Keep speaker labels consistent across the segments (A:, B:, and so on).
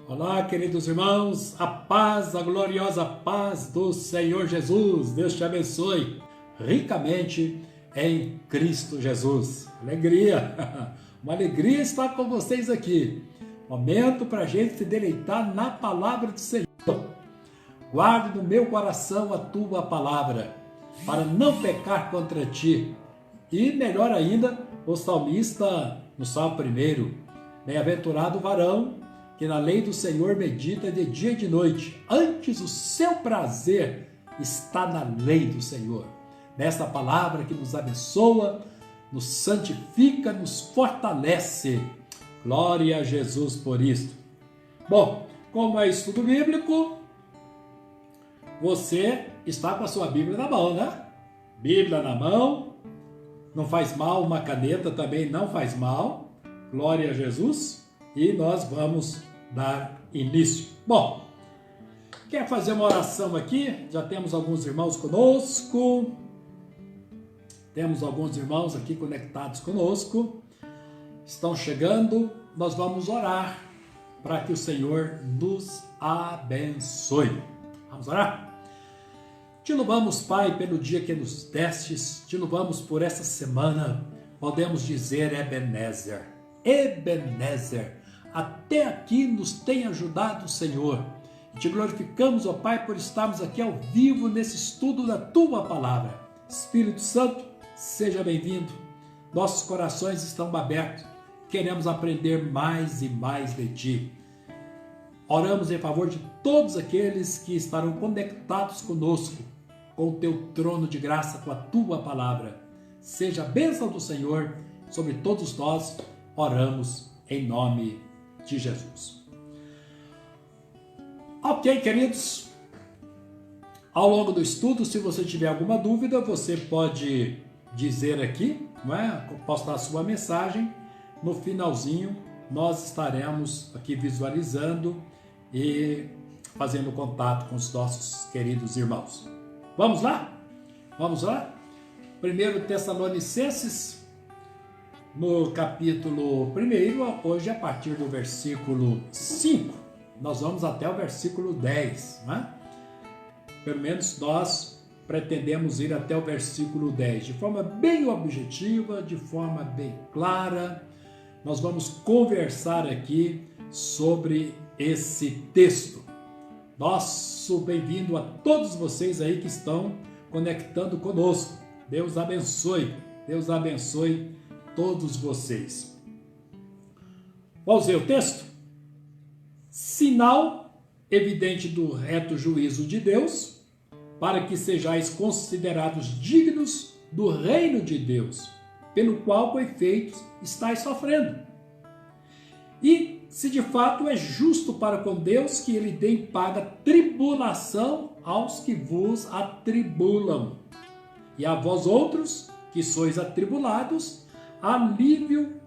A: Olá, queridos irmãos, a paz, a gloriosa paz do Senhor Jesus. Deus te abençoe ricamente em Cristo Jesus. Alegria, uma alegria estar com vocês aqui. Momento para a gente se deleitar na palavra do Senhor. Guarde no meu coração a tua palavra, para não pecar contra ti. E melhor ainda, o salmista no Salmo 1, bem-aventurado o varão que na lei do Senhor medita de dia e de noite. Antes o seu prazer está na lei do Senhor. Nesta palavra que nos abençoa, nos santifica, nos fortalece. Glória a Jesus por isto. Bom, como é estudo bíblico, você está com a sua Bíblia na mão, né? Bíblia na mão, não faz mal, uma caneta também não faz mal. Glória a Jesus. E nós vamos dar início. Bom, quer fazer uma oração aqui? Já temos alguns irmãos conosco. Temos alguns irmãos aqui conectados conosco. Estão chegando. Nós vamos orar para que o Senhor nos abençoe. Vamos orar? Te louvamos, Pai, pelo dia que nos destes. Te louvamos por essa semana. Podemos dizer Ebenezer. Ebenezer. Até aqui nos tem ajudado o Senhor. E te glorificamos, ó Pai, por estarmos aqui ao vivo nesse estudo da Tua Palavra. Espírito Santo, seja bem-vindo. Nossos corações estão abertos. Queremos aprender mais e mais de Ti. Oramos em favor de todos aqueles que estarão conectados conosco, com o Teu trono de graça, com a Tua Palavra. Seja a bênção do Senhor sobre todos nós. Oramos em nome de Jesus. Ok, queridos, ao longo do estudo, se você tiver alguma dúvida, você pode dizer aqui, não é? Postar a sua mensagem. No finalzinho, nós estaremos aqui visualizando e fazendo contato com os nossos queridos irmãos. Vamos lá? Vamos lá? 1 Tessalonicenses, no capítulo 1, hoje a partir do versículo 5, nós vamos até o versículo 10, né? Pelo menos nós pretendemos ir até o versículo 10, de forma bem objetiva, de forma bem clara. Nós vamos conversar aqui sobre esse texto. Nosso bem-vindo a todos vocês aí que estão conectando conosco. Deus abençoe todos vocês. Vamos ver o texto? Sinal evidente do reto juízo de Deus, para que sejais considerados dignos do reino de Deus, pelo qual, com efeito, estáis sofrendo. E se de fato é justo para com Deus que ele dê em paga tribulação aos que vos atribulam, e a vós outros, que sois atribulados, alívio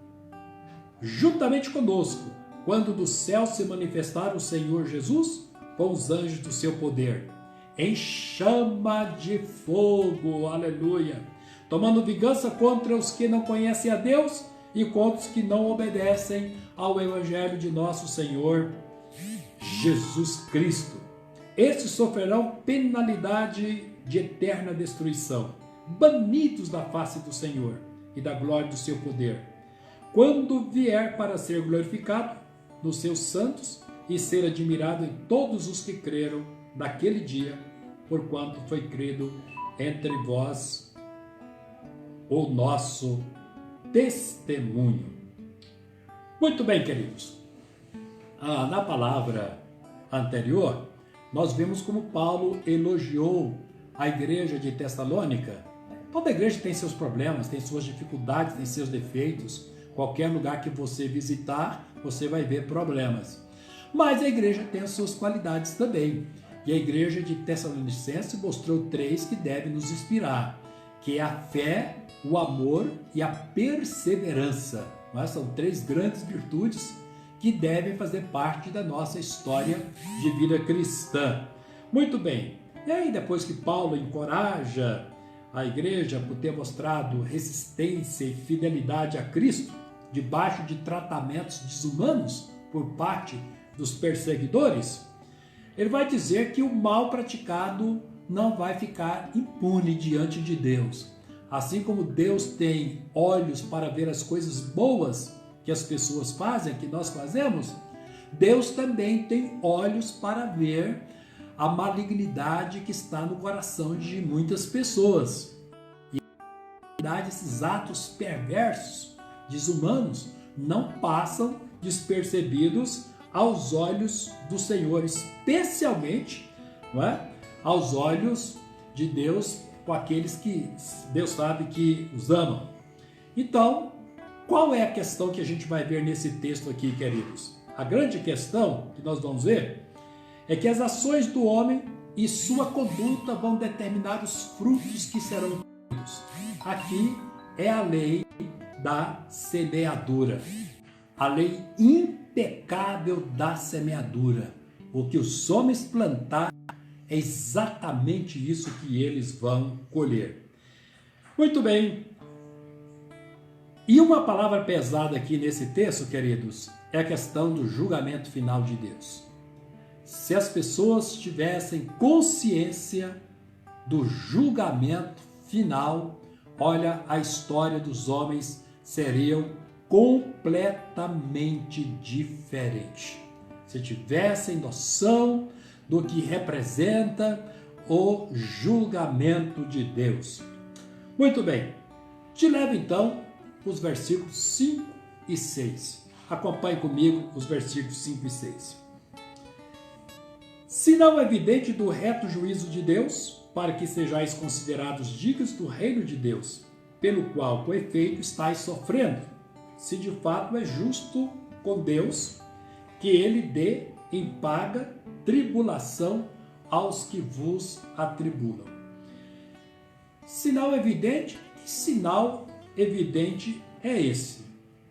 A: juntamente conosco, quando do céu se manifestar o Senhor Jesus com os anjos do seu poder, em chama de fogo, aleluia, tomando vingança contra os que não conhecem a Deus e contra os que não obedecem ao Evangelho de nosso Senhor Jesus Cristo. Estes sofrerão penalidade de eterna destruição, banidos da face do Senhor e da glória do seu poder, quando vier para ser glorificado nos seus santos e ser admirado em todos os que creram naquele dia, porquanto foi crido entre vós o nosso testemunho. Muito bem, queridos. Na palavra anterior, nós vimos como Paulo elogiou a igreja de Tessalônica. Toda igreja tem seus problemas, tem suas dificuldades, tem seus defeitos. Qualquer lugar que você visitar, você vai ver problemas. Mas a igreja tem as suas qualidades também. E a igreja de Tessalonicenses mostrou 3 que devem nos inspirar, que é a fé, o amor e a perseverança. Mas são 3 grandes virtudes que devem fazer parte da nossa história de vida cristã. Muito bem. E aí, depois que Paulo encoraja a igreja por ter mostrado resistência e fidelidade a Cristo, debaixo de tratamentos desumanos por parte dos perseguidores, ele vai dizer que o mal praticado não vai ficar impune diante de Deus. Assim como Deus tem olhos para ver as coisas boas que as pessoas fazem, que nós fazemos, Deus também tem olhos para ver a malignidade que está no coração de muitas pessoas. E esses atos perversos, desumanos, não passam despercebidos aos olhos do Senhor, especialmente, não é? Aos olhos de Deus, com aqueles que Deus sabe que os amam. Então, qual é a questão que a gente vai ver nesse texto aqui, queridos? A grande questão que nós vamos ver é que as ações do homem e sua conduta vão determinar os frutos que serão colhidos. Aqui é a lei da semeadura, a lei impecável da semeadura. O que os homens plantar é exatamente isso que eles vão colher. Muito bem. E uma palavra pesada aqui nesse texto, queridos, é a questão do julgamento final de Deus. Se as pessoas tivessem consciência do julgamento final, olha, a história dos homens seria completamente diferente. Se tivessem noção do que representa o julgamento de Deus. Muito bem, te levo então os versículos 5 e 6. Acompanhe comigo os versículos 5 e 6. Se não é evidente do reto juízo de Deus, para que sejais considerados dignos do reino de Deus, pelo qual, com efeito, estáis sofrendo, se de fato é justo com Deus, que ele dê em paga tribulação aos que vos atribulam. Sinal evidente, que sinal evidente é esse?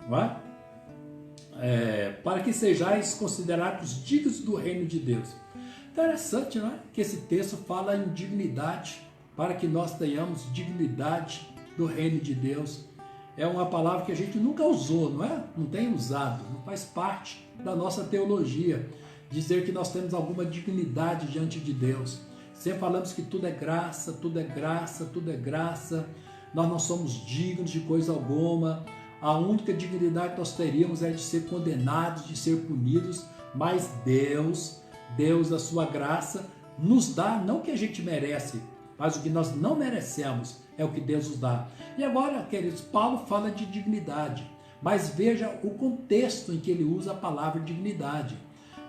A: Não é? Para que sejais considerados dignos do reino de Deus. Interessante, não é? Que esse texto fala em dignidade, para que nós tenhamos dignidade do reino de Deus. É uma palavra que a gente nunca usou, não é? Não tem usado, não faz parte da nossa teologia dizer que nós temos alguma dignidade diante de Deus. Sempre falamos que tudo é graça, tudo é graça, tudo é graça. Nós não somos dignos de coisa alguma. A única dignidade que nós teríamos é de ser condenados, de ser punidos, mas Deus, a sua graça, nos dá, não o que a gente merece, mas o que nós não merecemos é o que Deus nos dá. E agora, queridos, Paulo fala de dignidade, mas veja o contexto em que ele usa a palavra dignidade.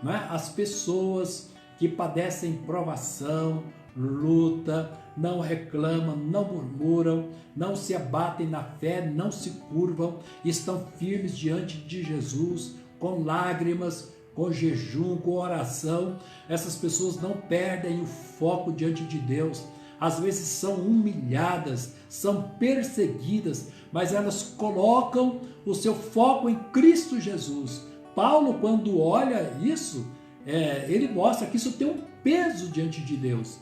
A: Não é? As pessoas que padecem provação, luta, não reclamam, não murmuram, não se abatem na fé, não se curvam, estão firmes diante de Jesus, com lágrimas, com jejum, com oração. Essas pessoas não perdem o foco diante de Deus. Às vezes são humilhadas, são perseguidas, mas elas colocam o seu foco em Cristo Jesus. Paulo, quando olha isso, ele mostra que isso tem um peso diante de Deus.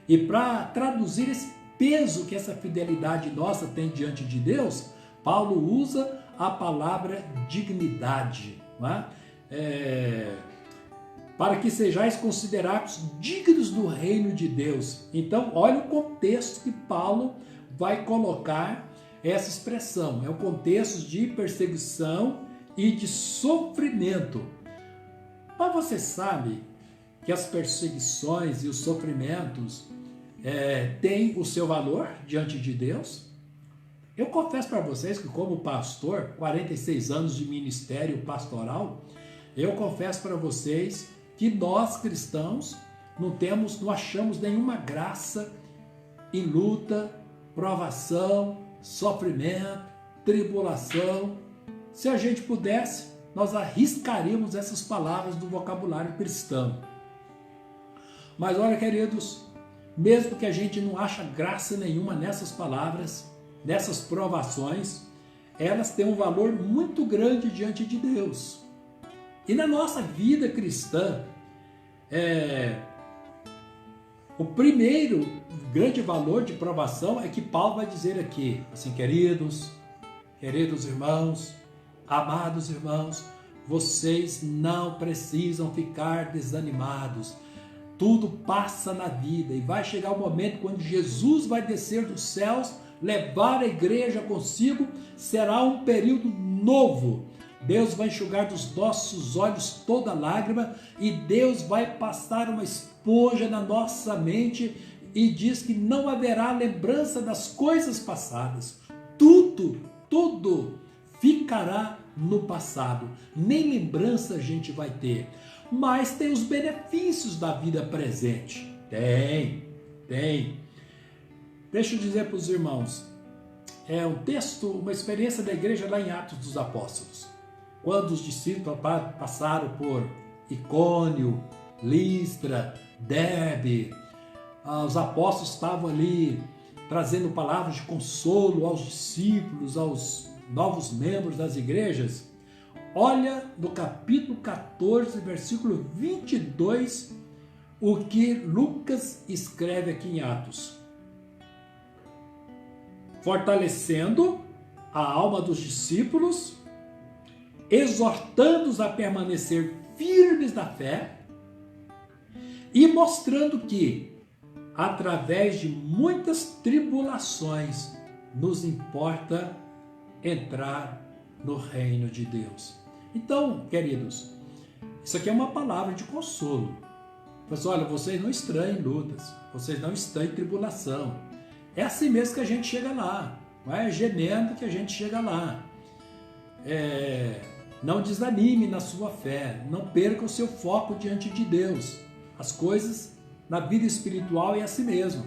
A: E para traduzir esse peso que essa fidelidade nossa tem diante de Deus, Paulo usa a palavra dignidade. Não é? Para que sejais considerados dignos do reino de Deus. Então, olha o contexto que Paulo vai colocar essa expressão. É o contexto de perseguição e de sofrimento. Mas você sabe que as perseguições e os sofrimentos têm o seu valor diante de Deus? Eu confesso para vocês que, como pastor, 46 anos de ministério pastoral, eu confesso para vocês que nós cristãos não achamos nenhuma graça em luta, provação, sofrimento, tribulação. Se a gente pudesse, nós arriscaríamos essas palavras do vocabulário cristão. Mas olha, queridos, mesmo que a gente não ache graça nenhuma nessas palavras, nessas provações, elas têm um valor muito grande diante de Deus. E na nossa vida cristã, o primeiro grande valor de provação é que Paulo vai dizer aqui, assim, queridos irmãos, amados irmãos, vocês não precisam ficar desanimados. Tudo passa na vida e vai chegar o momento quando Jesus vai descer dos céus, levar a igreja consigo, será um período novo. Deus vai enxugar dos nossos olhos toda lágrima e Deus vai passar uma esponja na nossa mente e diz que não haverá lembrança das coisas passadas. Tudo ficará no passado. Nem lembrança a gente vai ter. Mas tem os benefícios da vida presente. Tem. Deixa eu dizer para os irmãos. É um texto, uma experiência da igreja lá em Atos dos Apóstolos. Quando os discípulos passaram por Icônio, Listra, Derbe, os apóstolos estavam ali trazendo palavras de consolo aos discípulos, aos novos membros das igrejas. Olha no capítulo 14, versículo 22, o que Lucas escreve aqui em Atos. Fortalecendo a alma dos discípulos, exortando-os a permanecer firmes na fé e mostrando que, através de muitas tribulações, nos importa entrar no reino de Deus. Então, queridos, isso aqui é uma palavra de consolo. Olha, vocês não estranhem lutas, vocês não estão em tribulação. É assim mesmo que a gente chega lá, não é gemendo que a gente chega lá. Não desanime na sua fé, não perca o seu foco diante de Deus. As coisas na vida espiritual é assim mesmo.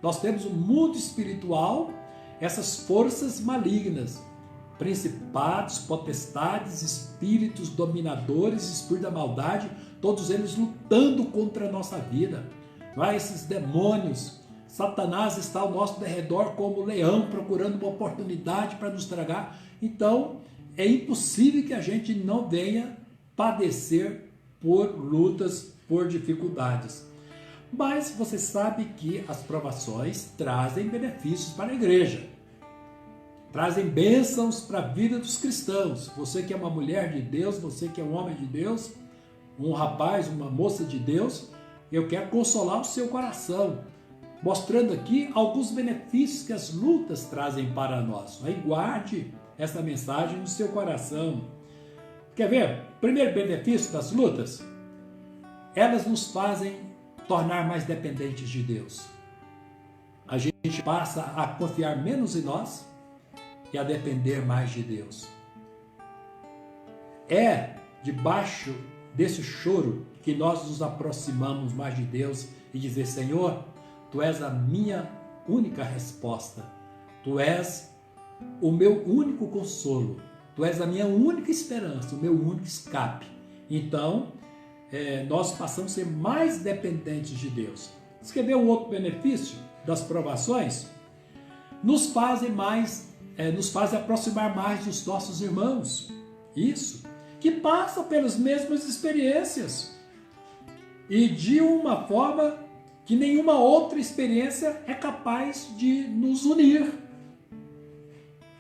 A: Nós temos o mundo espiritual, essas forças malignas, principados, potestades, espíritos dominadores, espírito da maldade, todos eles lutando contra a nossa vida. Não é? Esses demônios, Satanás está ao nosso derredor como leão, procurando uma oportunidade para nos tragar. Então, é impossível que a gente não venha padecer por lutas, por dificuldades. Mas você sabe que as provações trazem benefícios para a igreja. Trazem bênçãos para a vida dos cristãos. Você que é uma mulher de Deus, você que é um homem de Deus, um rapaz, uma moça de Deus, eu quero consolar o seu coração, mostrando aqui alguns benefícios que as lutas trazem para nós. Aí guarde essa mensagem no seu coração. Quer ver? Primeiro benefício das lutas, elas nos fazem tornar mais dependentes de Deus. A gente passa a confiar menos em nós e a depender mais de Deus. É debaixo desse choro que nós nos aproximamos mais de Deus e dizer: Senhor, Tu és a minha única resposta, Tu és o meu único consolo, Tu és a minha única esperança, o meu único escape. Então, nós passamos a ser mais dependentes de Deus. Você quer ver um outro benefício das provações? Nos fazem aproximar mais dos nossos irmãos, isso, que passam pelas mesmas experiências e de uma forma que nenhuma outra experiência é capaz de nos unir.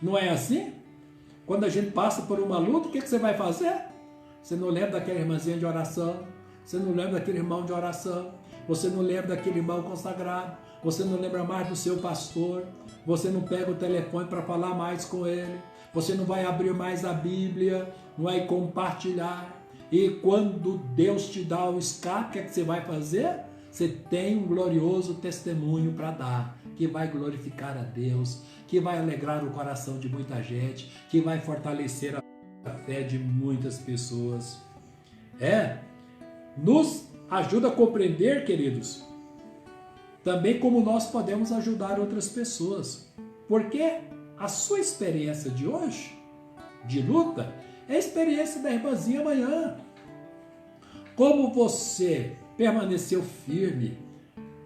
A: Não é assim? Quando a gente passa por uma luta, o que você vai fazer? Você não lembra daquela irmãzinha de oração, você não lembra daquele irmão de oração, você não lembra daquele irmão consagrado, você não lembra mais do seu pastor, você não pega o telefone para falar mais com ele, você não vai abrir mais a Bíblia, não vai compartilhar. E quando Deus te dá o escape, o que é que você vai fazer? Você tem um glorioso testemunho para dar, que vai glorificar a Deus, que vai alegrar o coração de muita gente, que vai fortalecer a fé de muitas pessoas. Nos ajuda a compreender, queridos, também como nós podemos ajudar outras pessoas. Porque a sua experiência de hoje, de luta, é a experiência da irmãzinha amanhã. Como você permaneceu firme,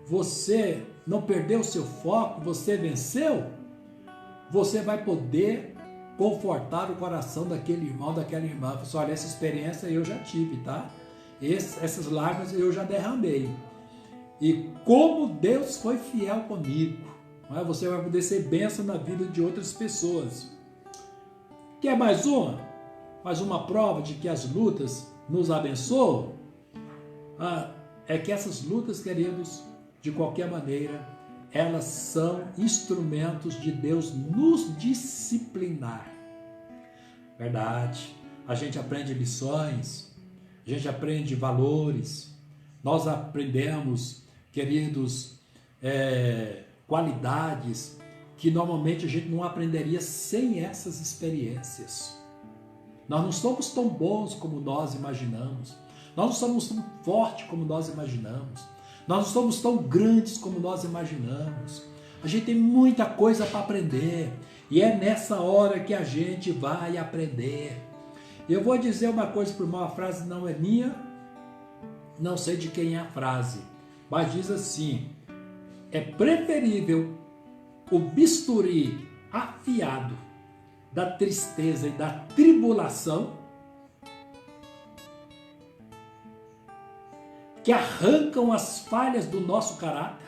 A: você não perdeu o seu foco, você venceu, você vai poder confortar o coração daquele irmão, daquela irmã. Você olha, essa experiência eu já tive, tá? Essas lágrimas eu já derramei. E como Deus foi fiel comigo, você vai poder ser bênção na vida de outras pessoas. Quer mais uma? Mas uma prova de que as lutas nos abençoam é que essas lutas, queridos, de qualquer maneira, elas são instrumentos de Deus nos disciplinar. Verdade. A gente aprende lições, a gente aprende valores, nós aprendemos, queridos, qualidades que normalmente a gente não aprenderia sem essas experiências. Nós não somos tão bons como nós imaginamos, nós não somos tão fortes como nós imaginamos, nós não somos tão grandes como nós imaginamos. A gente tem muita coisa para aprender e é nessa hora que a gente vai aprender. Eu vou dizer uma coisa para uma frase não é minha, não sei de quem é a frase, mas diz assim: é preferível o bisturi afiado da tristeza e da tribulação que arrancam as falhas do nosso caráter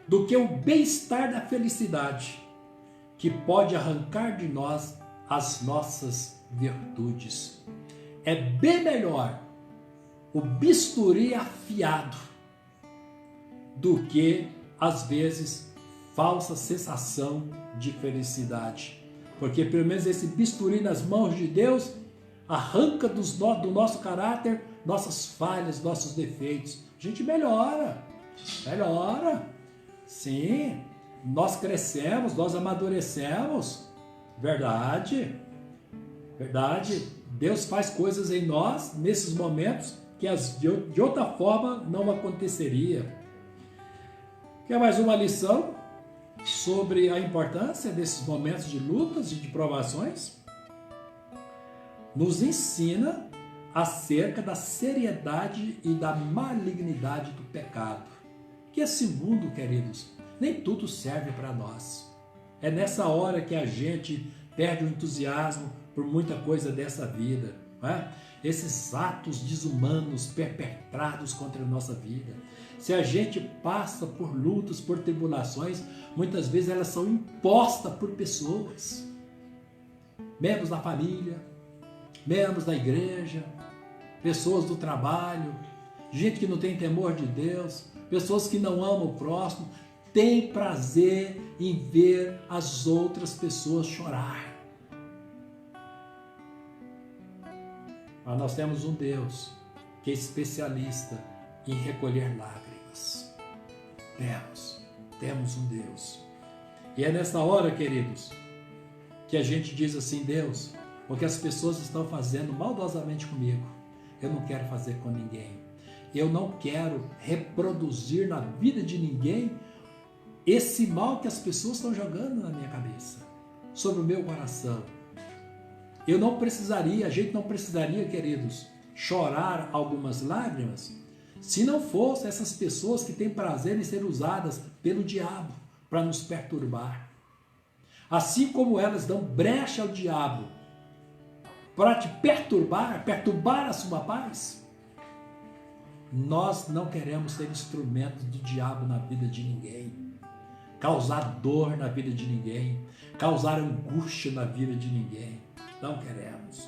A: do que o bem-estar da felicidade que pode arrancar de nós as nossas virtudes. É bem melhor o bisturi afiado do que, às vezes, falsa sensação de felicidade. Porque pelo menos esse bisturi nas mãos de Deus arranca do nosso caráter nossas falhas, nossos defeitos. A gente melhora. Sim, nós crescemos, nós amadurecemos. Verdade. Deus faz coisas em nós, nesses momentos, que de outra forma não aconteceria. Quer mais uma lição sobre a importância desses momentos de lutas e de provações? Nos ensina acerca da seriedade e da malignidade do pecado. Que esse mundo, queridos, nem tudo serve para nós. É nessa hora que a gente perde o entusiasmo por muita coisa dessa vida, não é? Esses atos desumanos perpetrados contra a nossa vida. Se a gente passa por lutas, por tribulações, muitas vezes elas são impostas por pessoas, membros da família, membros da igreja, pessoas do trabalho, gente que não tem temor de Deus, pessoas que não amam o próximo, tem prazer em ver as outras pessoas chorar. Mas nós temos um Deus que é especialista em recolher lágrimas. Temos um Deus. E é nessa hora, queridos, que a gente diz assim: Deus, o que as pessoas estão fazendo maldosamente comigo, eu não quero fazer com ninguém. Eu não quero reproduzir na vida de ninguém esse mal que as pessoas estão jogando na minha cabeça, sobre o meu coração. A gente não precisaria, queridos, chorar algumas lágrimas, se não fossem essas pessoas que têm prazer em ser usadas pelo diabo para nos perturbar. Assim como elas dão brecha ao diabo para te perturbar a sua paz, nós não queremos ser instrumentos do diabo na vida de ninguém, causar dor na vida de ninguém, causar angústia na vida de ninguém. Não queremos.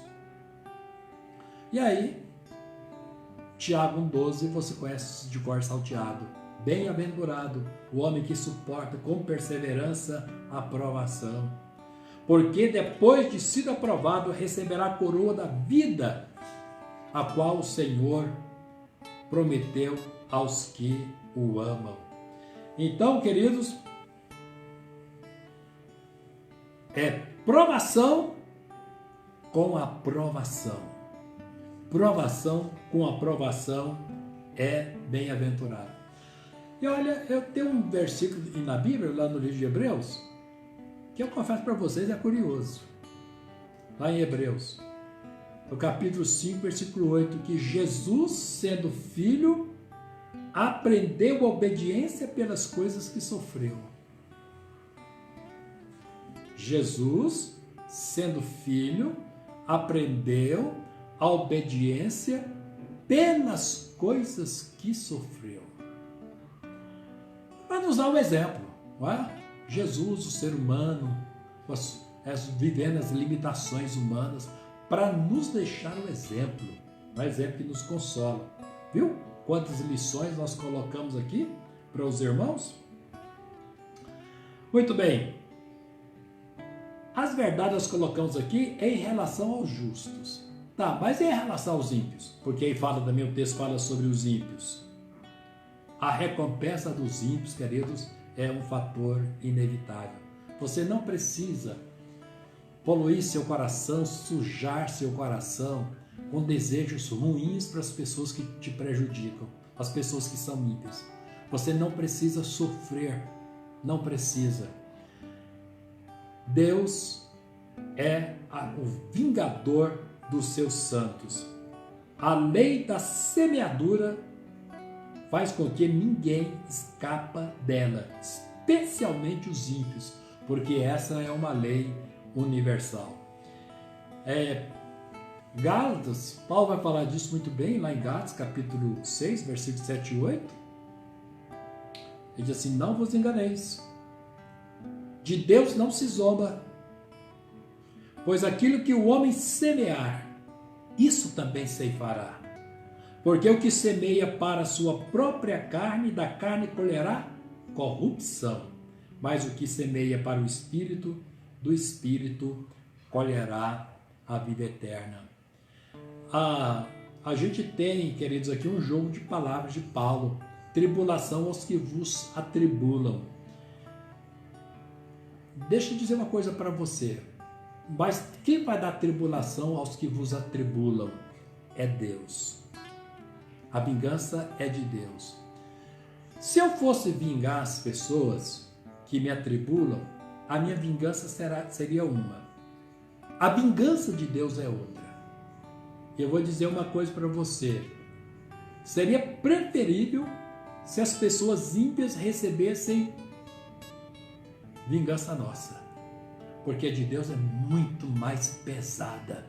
A: E aí, Tiago 1,12, você conhece de cor salteado. Bem-aventurado o homem que suporta com perseverança a provação, porque depois de sido aprovado receberá a coroa da vida, a qual o Senhor prometeu aos que o amam. Então, queridos, é provação com aprovação. Provação com aprovação é bem-aventurado. E olha, eu tenho um versículo na Bíblia, lá no livro de Hebreus, que eu confesso para vocês é curioso. Lá em Hebreus, no capítulo 5, versículo 8, que Jesus, sendo filho, aprendeu a obediência pelas coisas que sofreu. Jesus, sendo filho, aprendeu a obediência pelas coisas que sofreu. Para nos dar um exemplo, não é? Jesus, o ser humano, vivendo as limitações humanas para nos deixar um exemplo que nos consola. Viu? Quantas lições nós colocamos aqui para os irmãos? Muito bem. As verdades nós colocamos aqui em relação aos justos. Tá, mas e em relação aos ímpios? Porque aí também o texto fala sobre os ímpios. A recompensa dos ímpios, queridos, é um fator inevitável. Você não precisa poluir seu coração, sujar seu coração com desejos ruins para as pessoas que te prejudicam, as pessoas que são ímpias. Você não precisa sofrer, não precisa. Deus é o vingador dos seus santos. A lei da semeadura faz com que ninguém escapa dela, especialmente os ímpios, porque essa é uma lei universal. Gálatas, Paulo vai falar disso muito bem, lá em Gálatas, capítulo 6, versículos 7 e 8. Ele diz assim: não vos enganeis, de Deus não se zomba, pois aquilo que o homem semear, isso também ceifará. Porque o que semeia para a sua própria carne, da carne colherá corrupção, mas o que semeia para o Espírito, do Espírito colherá a vida eterna. A gente tem, queridos, aqui um jogo de palavras de Paulo: tribulação aos que vos atribulam. Deixa eu dizer uma coisa para você, mas quem vai dar tribulação aos que vos atribulam? É Deus. A vingança é de Deus. Se eu fosse vingar as pessoas que me atribulam, a minha vingança seria uma. A vingança de Deus é outra. Eu vou dizer uma coisa para você. Seria preferível se as pessoas ímpias recebessem vingança nossa. Porque a de Deus é muito mais pesada.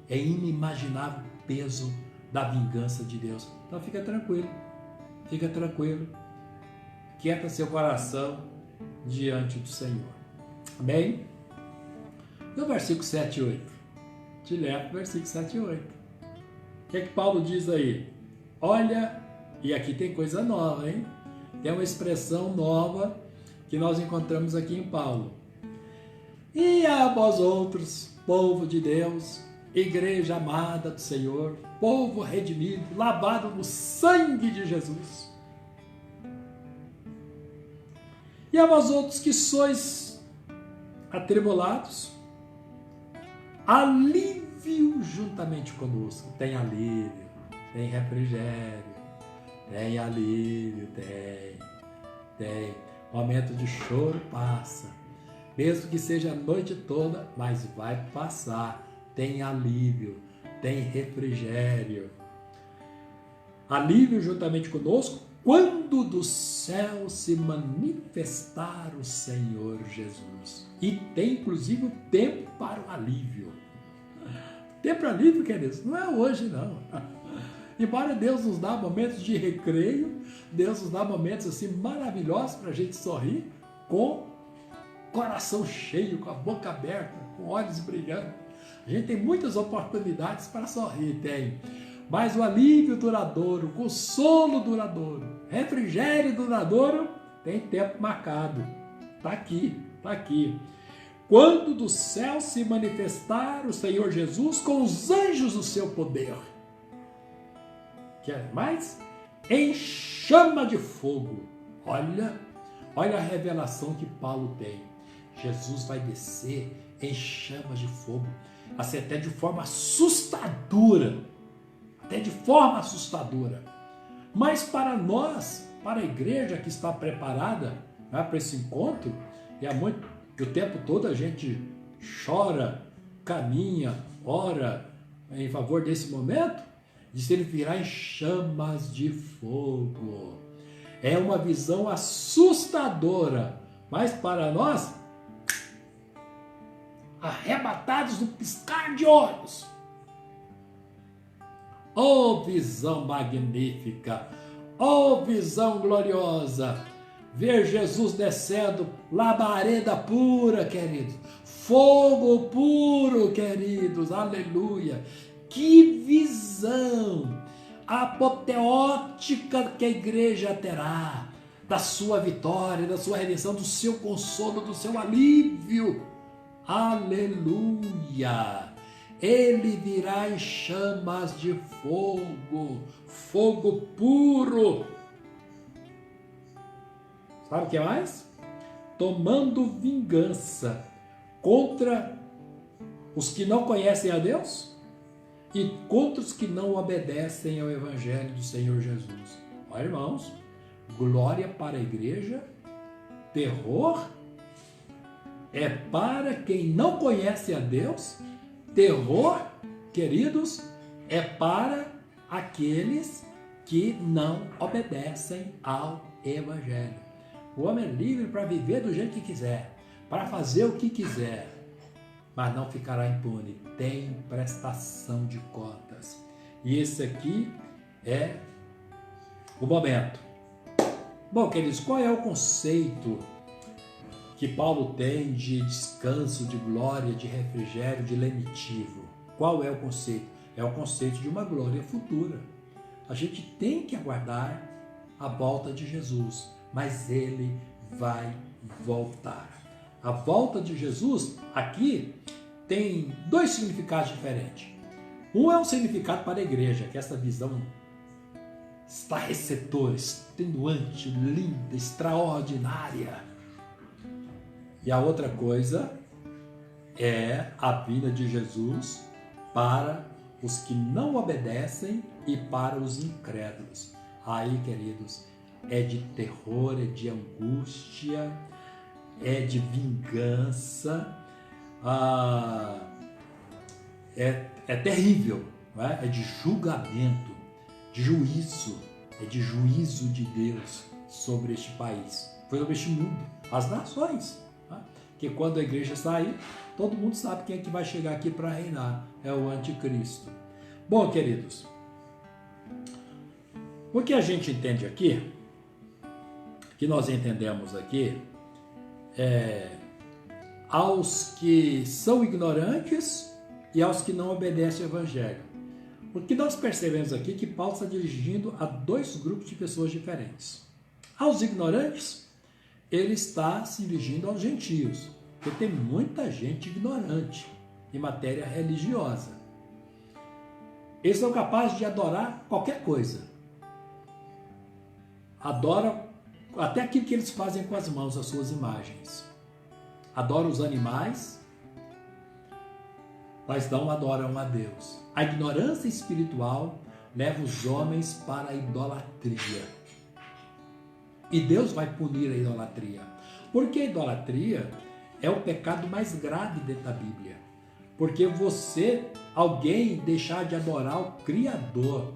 A: É inimaginável o peso da vingança de Deus. Então fica tranquilo. Quieta seu coração diante do Senhor. Amém? No versículo 7 e 8. Te levo versículo 7 e 8. O que é que Paulo diz aí? Olha, e aqui tem coisa nova, hein? Tem uma expressão nova que nós encontramos aqui em Paulo. E a vós outros, povo de Deus, igreja amada do Senhor, povo redimido, lavado no sangue de Jesus. E a vós outros que sois atribulados, alívio juntamente conosco. Tem alívio, tem refrigério, tem alívio, tem. Momento de choro passa, mesmo que seja a noite toda, mas vai passar. Tem alívio, tem refrigério. Alívio juntamente conosco, quando do céu se manifestar o Senhor Jesus. E tem inclusive o tempo para o alívio. Tempo para alívio, queridos, não é hoje não. Embora Deus nos dá momentos de recreio, Deus nos dá momentos assim maravilhosos para a gente sorrir, com coração cheio, com a boca aberta, com olhos brilhando. A gente tem muitas oportunidades para sorrir, tem. Mas o alívio duradouro, o consolo duradouro, refrigério duradouro, tem tempo marcado. Está aqui. Quando do céu se manifestar o Senhor Jesus com os anjos do seu poder. Quer mais? Em chama de fogo. Olha a revelação que Paulo tem. Jesus vai descer em chamas de fogo, assim, até de forma assustadora. Mas para nós, para a igreja que está preparada, né, para esse encontro, e o tempo todo a gente chora, caminha, ora em favor desse momento, diz ele virá em chamas de fogo. É uma visão assustadora, mas para nós, arrebatados no piscar de olhos. Oh, visão magnífica! Oh, visão gloriosa! ver Jesus descendo, labareda pura, queridos, fogo puro, queridos, aleluia. Que visão apoteótica que a igreja terá da sua vitória, da sua redenção, do seu consolo, do seu alívio. Aleluia! Ele virá em chamas de fogo, fogo puro. Sabe o que mais? Tomando vingança contra os que não conhecem a Deus e contra os que não obedecem ao Evangelho do Senhor Jesus. Olha, irmãos, glória para a igreja, terror é para quem não conhece a Deus, terror, queridos, é para aqueles que não obedecem ao Evangelho. O homem é livre para viver do jeito que quiser, para fazer o que quiser, mas não ficará impune. Tem prestação de contas. E esse aqui é o momento. Bom, queridos, qual é o conceito que Paulo tem de descanso, de glória, de refrigério, de lenitivo? Qual é o conceito? É o conceito de uma glória futura. A gente tem que aguardar a volta de Jesus, mas ele vai voltar. A volta de Jesus aqui tem dois significados diferentes. Um é um significado para a igreja, que é essa visão estarrecedora, extenuante, linda, extraordinária. E a outra coisa é a vinda de Jesus para os que não obedecem e para os incrédulos. Aí, queridos, é de terror, é de angústia, é de vingança, é terrível, não é? É de julgamento, de juízo, é de juízo de Deus sobre este país, sobre este mundo, as nações. Que quando a igreja sair, todo mundo sabe quem é que vai chegar aqui para reinar, é o anticristo. Bom, queridos, o que a gente entende aqui, que nós entendemos aqui, aos que são ignorantes e aos que não obedecem ao Evangelho. O que nós percebemos aqui é que Paulo está dirigindo a dois grupos de pessoas diferentes. Aos ignorantes, ele está se dirigindo aos gentios, porque tem muita gente ignorante em matéria religiosa. Eles são capazes de adorar qualquer coisa. Adoram até aquilo que eles fazem com as mãos, as suas imagens. Adoram os animais, mas não adoram a Deus. A ignorância espiritual leva os homens para a idolatria. E Deus vai punir a idolatria. Porque a idolatria é o pecado mais grave dentro da Bíblia. Porque alguém deixar de adorar o Criador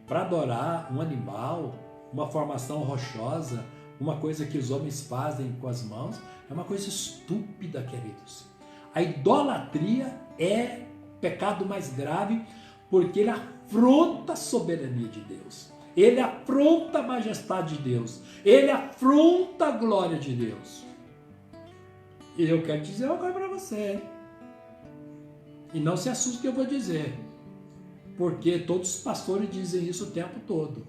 A: para adorar um animal, uma formação rochosa, uma coisa que os homens fazem com as mãos, é uma coisa estúpida, queridos. A idolatria é o pecado mais grave porque ele afronta a soberania de Deus. Ele afronta a majestade de Deus. Ele afronta a glória de Deus. E eu quero dizer uma coisa para você. E não se assuste que eu vou dizer. Porque todos os pastores dizem isso o tempo todo.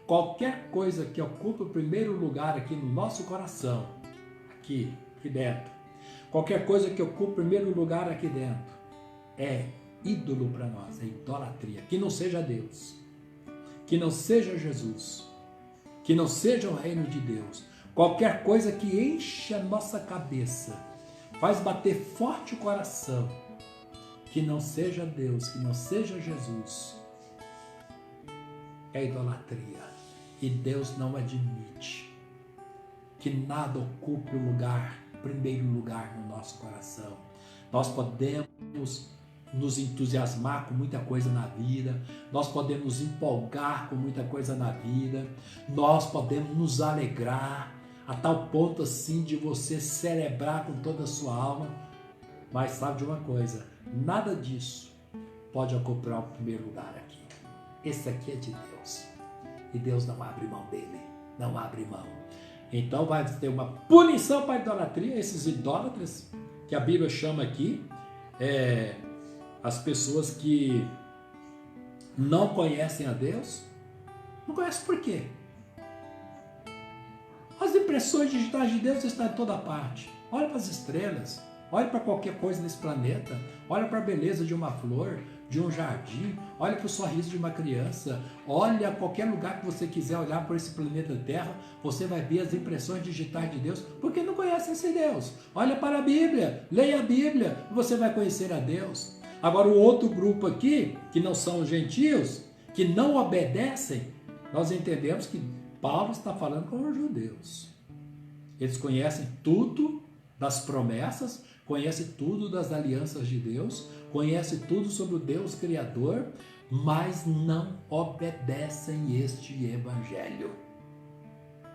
A: Qualquer coisa que ocupe o primeiro lugar aqui no nosso coração, aqui dentro, qualquer coisa que ocupe o primeiro lugar aqui dentro, é ídolo para nós, é idolatria. Que não seja Deus. Que não seja Jesus, que não seja o reino de Deus. Qualquer coisa que enche a nossa cabeça, faz bater forte o coração, que não seja Deus, que não seja Jesus, é idolatria. E Deus não admite que nada ocupe o primeiro lugar no nosso coração. Nós podemos nos entusiasmar com muita coisa na vida, nós podemos nos empolgar com muita coisa na vida, nós podemos nos alegrar a tal ponto assim de você celebrar com toda a sua alma, mas sabe de uma coisa, nada disso pode ocupar o primeiro lugar aqui. Esse aqui é de Deus e Deus não abre mão dele, não abre mão. Então vai ter uma punição para a idolatria, esses idólatras, que a Bíblia chama aqui, as pessoas que não conhecem a Deus. Não conhecem por quê? As impressões digitais de Deus estão em toda parte. Olha para as estrelas, olha para qualquer coisa nesse planeta, olha para a beleza de uma flor, de um jardim, olha para o sorriso de uma criança, olha qualquer lugar que você quiser olhar por esse planeta Terra, você vai ver as impressões digitais de Deus, porque não conhece esse Deus. Olha para a Bíblia, leia a Bíblia, e você vai conhecer a Deus. Agora o outro grupo aqui, que não são os gentios, que não obedecem, nós entendemos que Paulo está falando com os judeus. Eles conhecem tudo das promessas, conhecem tudo das alianças de Deus, conhecem tudo sobre o Deus Criador, mas não obedecem este evangelho.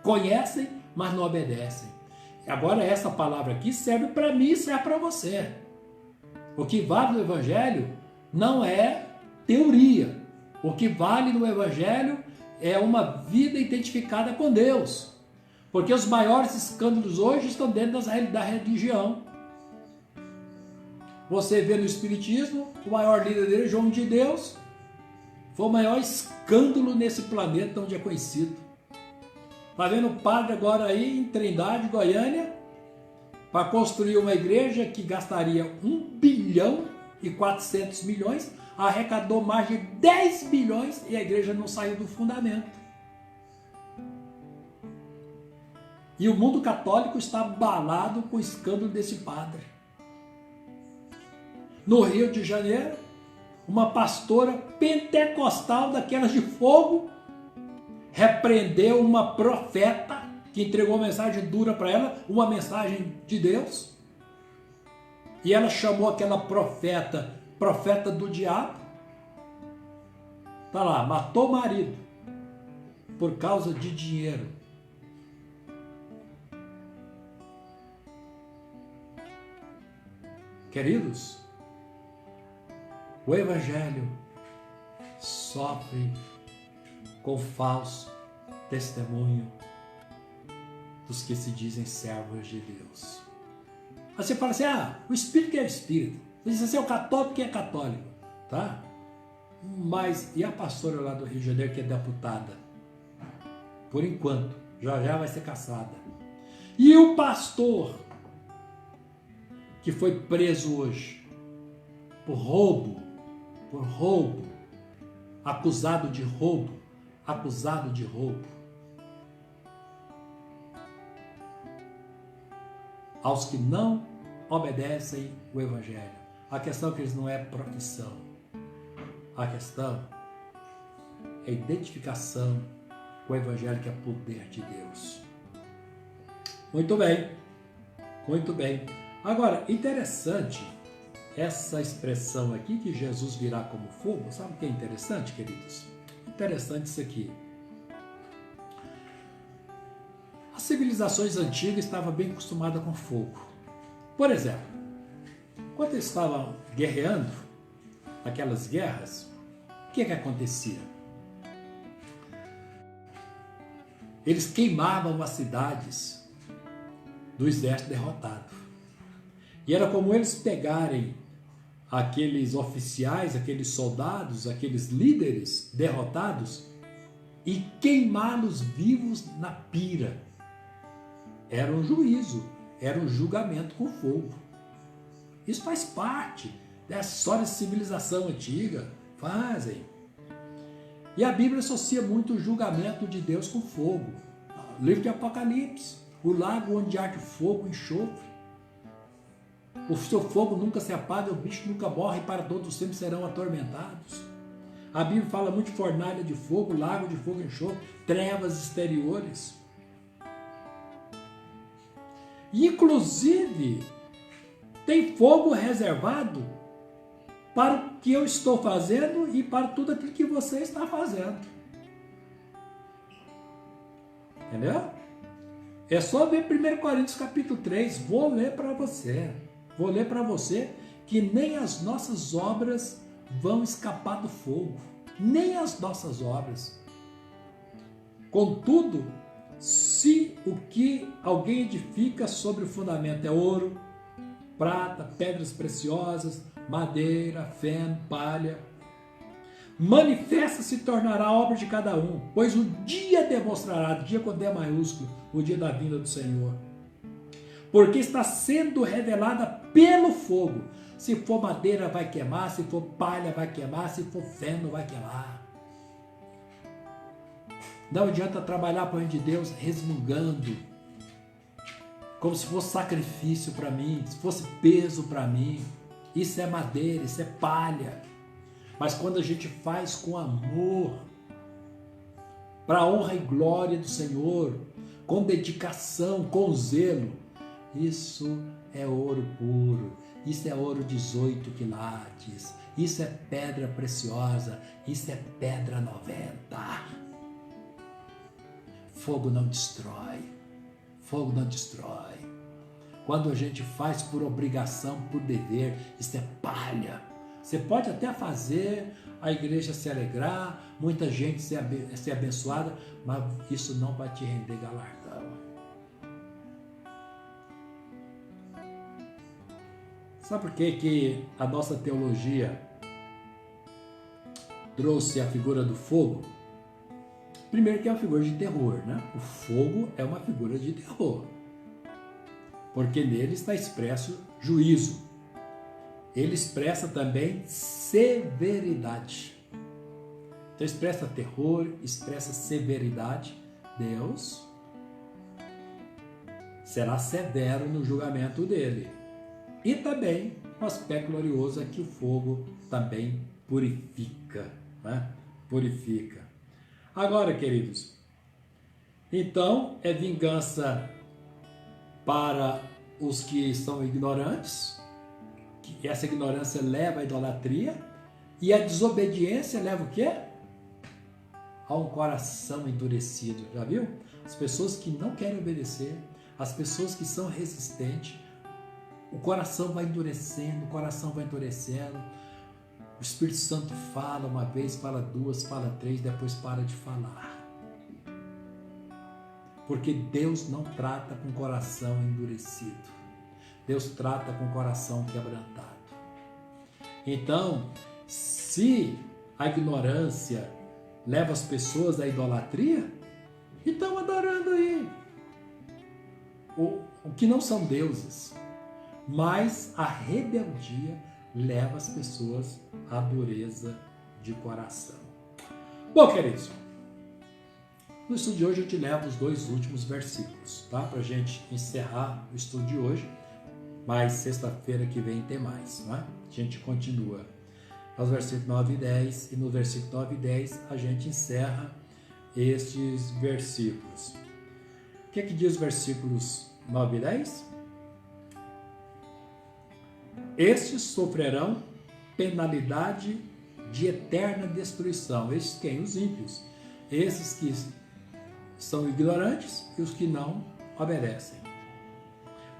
A: Conhecem, mas não obedecem. Agora essa palavra aqui serve para mim e serve para você. O que vale no evangelho não é teoria. O que vale no evangelho é uma vida identificada com Deus. Porque os maiores escândalos hoje estão dentro da religião. Você vê no Espiritismo, o maior líder dele, João de Deus, foi o maior escândalo nesse planeta onde é conhecido. Está vendo o padre agora aí em Trindade, Goiânia, para construir uma igreja que gastaria 1 bilhão e 400 milhões, arrecadou mais de 10 bilhões e a igreja não saiu do fundamento. E o mundo católico está abalado com o escândalo desse padre. No Rio de Janeiro, uma pastora pentecostal daquelas de fogo repreendeu uma profeta que entregou uma mensagem dura para ela, uma mensagem de Deus. E ela chamou aquela profeta do diabo. Está lá, matou o marido por causa de dinheiro. Queridos, o evangelho sofre com falso testemunho dos que se dizem servos de Deus. Aí você fala assim, o espírito que é espírito. Você diz assim, é o católico que é católico, tá? Mas e a pastora lá do Rio de Janeiro que é deputada? Por enquanto, já vai ser caçada. E o pastor que foi preso hoje por roubo, acusado de roubo. Aos que não obedecem o evangelho. A questão é que eles não é profissão. A questão é identificação com o evangelho, que é poder de Deus. Muito bem. Agora, interessante essa expressão aqui, que Jesus virá como fogo. Sabe o que é interessante, queridos? Interessante isso aqui. As civilizações antigas estavam bem acostumadas com fogo. Por exemplo, quando eles estavam guerreando, aquelas guerras, o que acontecia? Eles queimavam as cidades do exército derrotado. E era como eles pegarem aqueles oficiais, aqueles soldados, aqueles líderes derrotados e queimá-los vivos na pira. Era um juízo, era um julgamento com fogo. Isso faz parte dessa história de civilização antiga. Fazem. E a Bíblia associa muito o julgamento de Deus com fogo. O livro de Apocalipse, o lago onde arde fogo e enxofre. O seu fogo nunca se apaga, o bicho nunca morre, e para todos sempre serão atormentados. A Bíblia fala muito de fornalha de fogo, lago de fogo e enxofre, trevas exteriores. E, inclusive, tem fogo reservado para o que eu estou fazendo e para tudo aquilo que você está fazendo. Entendeu? É só ver 1 Coríntios capítulo 3, vou ler para você que nem as nossas obras vão escapar do fogo, nem as nossas obras. Contudo, Se o que alguém edifica sobre o fundamento é ouro, prata, pedras preciosas, madeira, feno, palha, manifesta se tornará a obra de cada um, pois o dia demonstrará, dia com D maiúsculo, o dia da vinda do Senhor. Porque está sendo revelada pelo fogo. Se for madeira vai queimar, se for palha vai queimar, se for feno vai queimar. Não adianta trabalhar para o reino de Deus resmungando, como se fosse sacrifício para mim, se fosse peso para mim. Isso é madeira, isso é palha. Mas quando a gente faz com amor, para a honra e glória do Senhor, com dedicação, com zelo, isso é ouro puro, isso é ouro 18 quilates, isso é pedra preciosa, isso é pedra 90. Fogo não destrói, fogo não destrói. Quando a gente faz por obrigação, por dever, isso é palha. Você pode até fazer a igreja se alegrar, muita gente ser abençoada, mas isso não vai te render galardão. Sabe por que a nossa teologia trouxe a figura do fogo? Primeiro que é uma figura de terror, né? O fogo é uma figura de terror, porque nele está expresso juízo. Ele expressa também severidade. Então expressa terror, expressa severidade. Deus será severo no julgamento dele. E também um aspecto glorioso é que o fogo também purifica, né? Purifica. Agora, queridos, então é vingança para os que são ignorantes, que essa ignorância leva à idolatria, e a desobediência leva o quê? A um coração endurecido, já viu? As pessoas que não querem obedecer, as pessoas que são resistentes, o coração vai endurecendo, o coração vai endurecendo. O Espírito Santo fala uma vez, fala duas, fala três, depois para de falar. Porque Deus não trata com coração endurecido. Deus trata com coração quebrantado. Então, se a ignorância leva as pessoas à idolatria, estão adorando aí o que não são deuses. Mas a rebeldia leva as pessoas à dureza de coração. Bom, queridos, no estudo de hoje eu te levo os dois últimos versículos, tá? Para a gente encerrar o estudo de hoje, mas sexta-feira que vem tem mais, não é? A gente continua aos versículos 9 e 10, e no versículo 9 e 10 a gente encerra estes versículos. O que diz os versículos 9 e 10? Estes sofrerão penalidade de eterna destruição. Estes quem? Os ímpios. Esses que são ignorantes e os que não obedecem.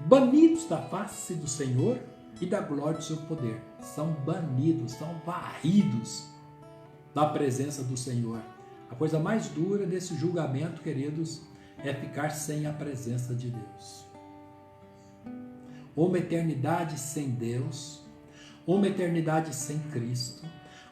A: Banidos da face do Senhor e da glória do seu poder. São banidos, são varridos da presença do Senhor. A coisa mais dura desse julgamento, queridos, é ficar sem a presença de Deus. Uma eternidade sem Deus, uma eternidade sem Cristo,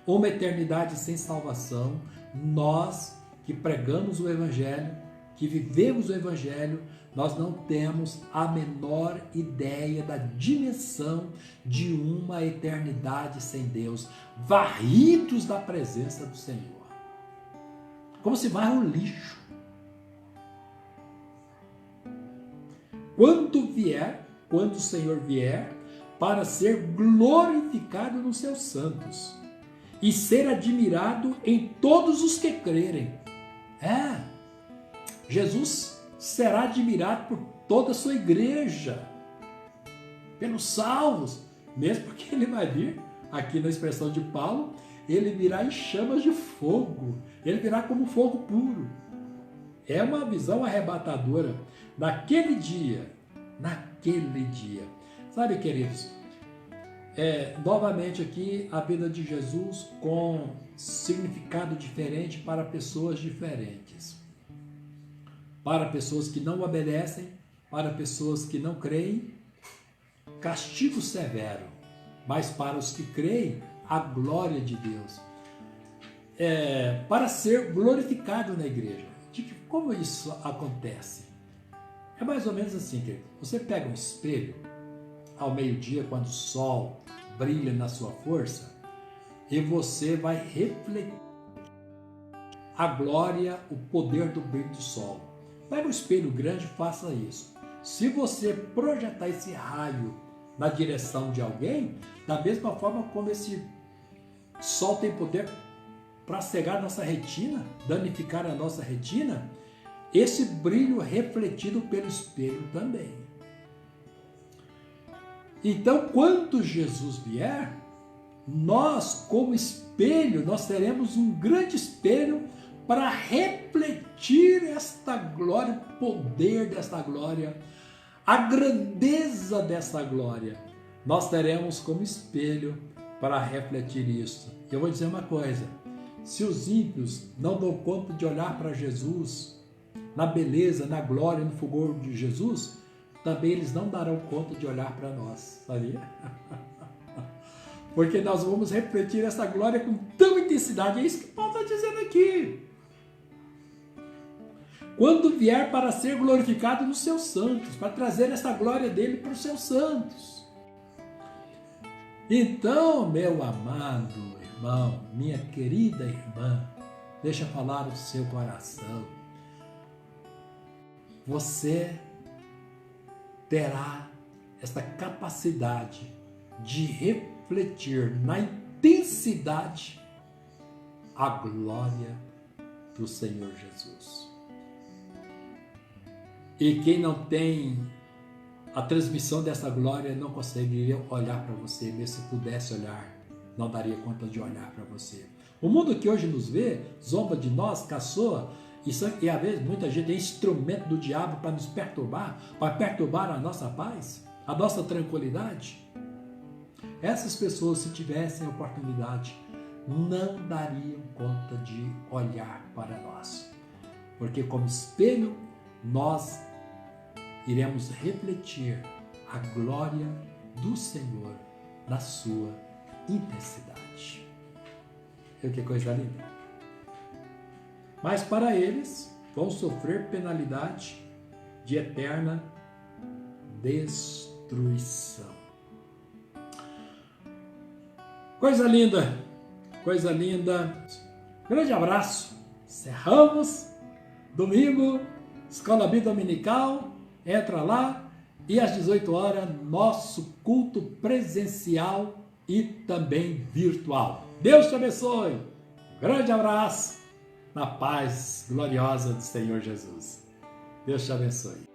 A: uma eternidade sem salvação. Nós que pregamos o Evangelho, que vivemos o Evangelho, nós não temos a menor ideia da dimensão de uma eternidade sem Deus, varridos da presença do Senhor. Como se varre um lixo. Quando o Senhor vier, para ser glorificado nos seus santos e ser admirado em todos os que crerem. Jesus será admirado por toda a sua igreja, pelos salvos, mesmo porque ele vai vir, aqui na expressão de Paulo, ele virá em chamas de fogo, ele virá como fogo puro. É uma visão arrebatadora daquele dia, Sabe, queridos, novamente aqui a vida de Jesus com significado diferente para pessoas diferentes. para pessoas que não obedecem, para pessoas que não creem, castigo severo, mas para os que creem, a glória de Deus. Para ser glorificado na igreja. Como isso acontece? É mais ou menos assim, querido. Você pega um espelho ao meio-dia, quando o sol brilha na sua força, e você vai refletir a glória, o poder do brilho do sol. Pega um espelho grande e faça isso. Se você projetar esse raio na direção de alguém, da mesma forma como esse sol tem poder para cegar a nossa retina, danificar a nossa retina, esse brilho refletido pelo espelho também. Então, quando Jesus vier, nós, como espelho, nós teremos um grande espelho para refletir esta glória, o poder desta glória, a grandeza dessa glória. Nós teremos como espelho para refletir isso. Eu vou dizer uma coisa, se os ímpios não dão conta de olhar para Jesus, na beleza, na glória, no fulgor de Jesus, também eles não darão conta de olhar para nós, sabia? Porque nós vamos refletir essa glória com tanta intensidade, é isso que Paulo está dizendo aqui. Quando vier para ser glorificado nos seus santos, para trazer essa glória dele para os seus santos. Então, meu amado irmão, minha querida irmã, deixa falar o seu coração. Você terá esta capacidade de refletir na intensidade a glória do Senhor Jesus. E quem não tem a transmissão dessa glória não conseguiria olhar para você, mesmo se pudesse olhar, não daria conta de olhar para você. O mundo que hoje nos vê, zomba de nós, caçoa, e às vezes muita gente é instrumento do diabo para nos perturbar, para perturbar a nossa paz, a nossa tranquilidade. Essas pessoas, se tivessem oportunidade, não dariam conta de olhar para nós. Porque como espelho, nós iremos refletir a glória do Senhor na sua intensidade. Viu que coisa linda? Mas para eles vão sofrer penalidade de eterna destruição. Coisa linda, coisa linda. Grande abraço. Cerramos. Domingo, Escola Bíblica Dominical. Entra lá e às 18 horas, nosso culto presencial e também virtual. Deus te abençoe. Grande abraço. Na paz gloriosa do Senhor Jesus. Deus te abençoe.